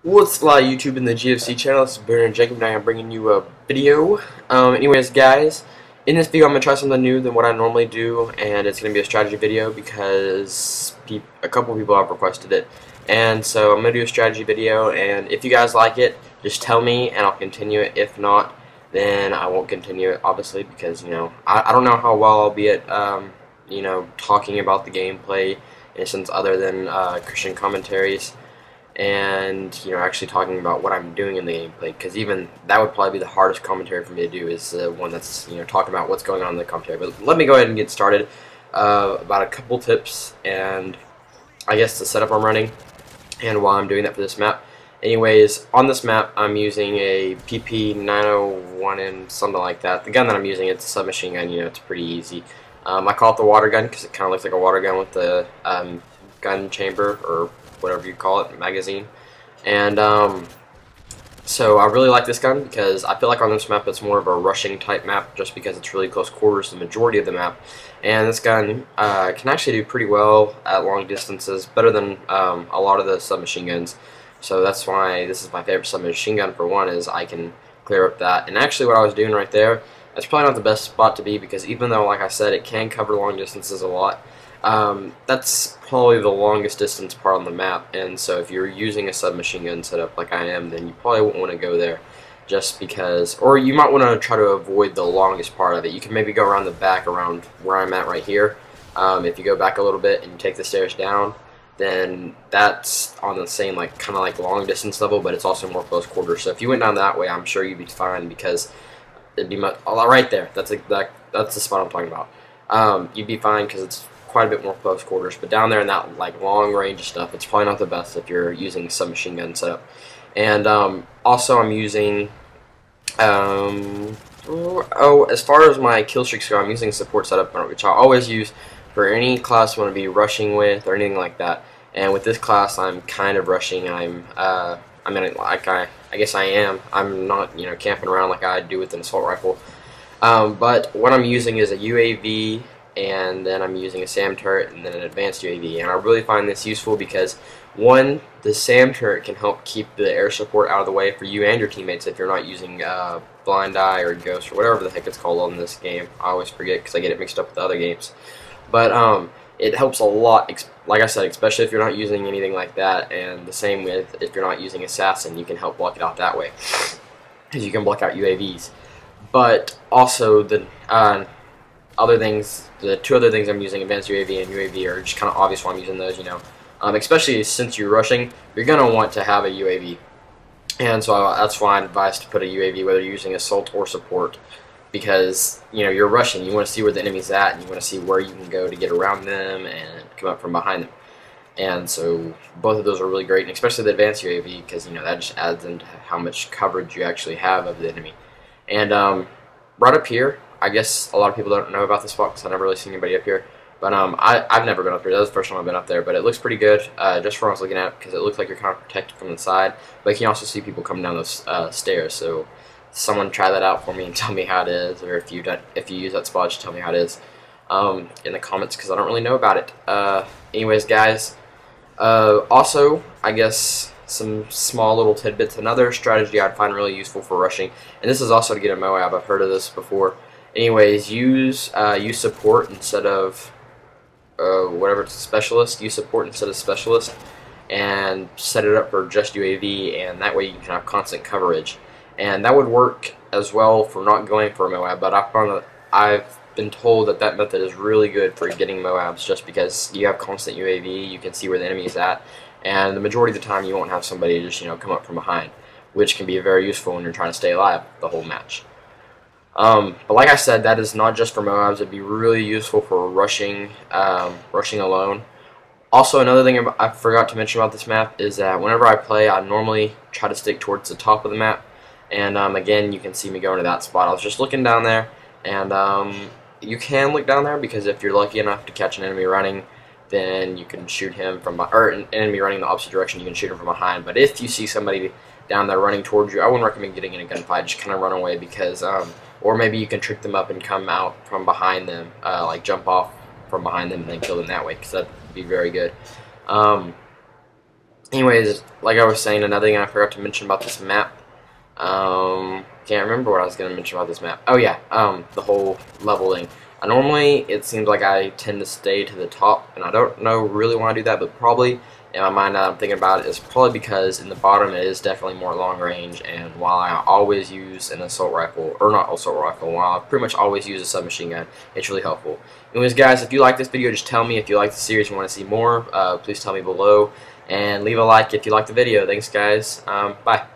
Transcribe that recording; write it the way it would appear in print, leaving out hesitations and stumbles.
What's up, YouTube and the GFC channel? This is Baron Jacob, and I am bringing you a video. Anyways, guys, in this video I'm going to try something new than what I normally do, and it's going to be a strategy video because a couple people have requested it. And so I'm going to do a strategy video, and if you guys like it, just tell me and I'll continue it. If not, then I won't continue it, obviously, because, I don't know how well I'll be at, talking about the gameplay in a sense other than Christian commentaries. And actually talking about what I'm doing in the gameplay, because even that would probably be the hardest commentary for me to do, is the one that's talking about what's going on in the commentary. But let me go ahead and get started about a couple tips and I guess the setup I'm running and why I'm doing that for this map. Anyways, on this map I'm using a PP901 and something like that. The gun that I'm using, it's a submachine gun. It's pretty easy. I call it the water gun because it kind of looks like a water gun with the gun chamber, or whatever you call it, magazine. And so I really like this gun because I feel like on this map it's more of a rushing type map, just because it's really close quarters the majority of the map. And this gun can actually do pretty well at long distances, better than a lot of the submachine guns. So that's why this is my favorite submachine gun. For one, is I can clear up that. And actually what I was doing right there, that's probably not the best spot to be, because even though, like I said, it can cover long distances a lot, that's probably the longest distance part on the map. And so if you're using a submachine gun setup like I am, then you probably won't want to go there, just because, or you might want to try to avoid the longest part of it. You can maybe go around the back, around where I'm at right here. If you go back a little bit and you take the stairs down, then that's on the same kind of like long distance level, but it's also more close quarters. So if you went down that way, I'm sure you'd be fine, because it'd be much, right there, that's the spot I'm talking about. You'd be fine because it's quite a bit more close quarters. But down there in that long range stuff, it's probably not the best if you're using submachine gun setup. And also I'm using as far as my kill streaks go, I'm using support setup, which I always use for any class I want to be rushing with or anything like that. And with this class, I'm kind of rushing. I guess I am. I'm not camping around like I do with an assault rifle. But what I'm using is a UAV, and then I'm using a SAM turret, and then an advanced UAV. And I really find this useful because, one, the SAM turret can help keep the air support out of the way for you and your teammates if you're not using Blind Eye or Ghost or whatever the heck it's called on this game. I always forget because I get it mixed up with the other games. But it helps a lot, like I said, especially if you're not using anything like that. And the same with if you're not using Assassin, you can help block it out that way, because you can block out UAVs. But also the other things, the two other things I'm using, advanced UAV and UAV, are just kind of obvious why I'm using those. Especially since you're rushing, you're gonna want to have a UAV, and so that's why I advise to put a UAV whether you're using assault or support, because you're rushing, you want to see where the enemy's at, and you want to see where you can go to get around them and come up from behind them. And so both of those are really great, and especially the advanced UAV, because that just adds into how much coverage you actually have of the enemy. And right up here, I guess a lot of people don't know about this spot because I've never really seen anybody up here. But I've never been up here. That was the first time I've been up there. But it looks pretty good, just from what I was looking at, because it looks like you're kind of protected from the side. But you can also see people coming down those stairs. So someone try that out for me and tell me how it is, or if you use that spot, just tell me how it is in the comments, because I don't really know about it. Anyways, guys, also, I guess some small little tidbits. Another strategy I'd find really useful for rushing, and this is also to get a MOAB. I've heard of this before. Anyways, use support instead of whatever it's a specialist. Use support instead of specialist, and set it up for just UAV, and that way you can have constant coverage. And that would work as well for not going for a MOAB. But I found that I've been told that method is really good for getting MOABs, just because you have constant UAV, you can see where the enemy is at, and the majority of the time you won't have somebody just come up from behind, which can be very useful when you're trying to stay alive the whole match. But like I said, that is not just for MOABs. It'd be really useful for rushing, rushing alone. Also, another thing I forgot to mention about this map is that whenever I play, I normally try to stick towards the top of the map. And again, you can see me going to that spot. I was just looking down there, and you can look down there, because if you're lucky enough to catch an enemy running, then you can shoot him from, or an enemy running the opposite direction, you can shoot him from behind. But if you see somebody down there running towards you, I wouldn't recommend getting in a gunfight. Just kind of run away, because or maybe you can trick them up and come out from behind them, like jump off from behind them and then kill them that way, because that'd be very good. Anyways, like I was saying, another thing I forgot to mention about this map. Can't remember what I was going to mention about this map. Oh yeah, the whole leveling. Normally, it seems like I tend to stay to the top, and I don't know really why I do that, but probably, in my mind now I'm thinking about it, it's probably because in the bottom it is definitely more long range, and while I always use an assault rifle, or not assault rifle, while I pretty much always use a submachine gun, it's really helpful. Anyways, guys, if you like this video, just tell me. If you like the series and want to see more, please tell me below, and leave a like if you like the video. Thanks, guys. Bye.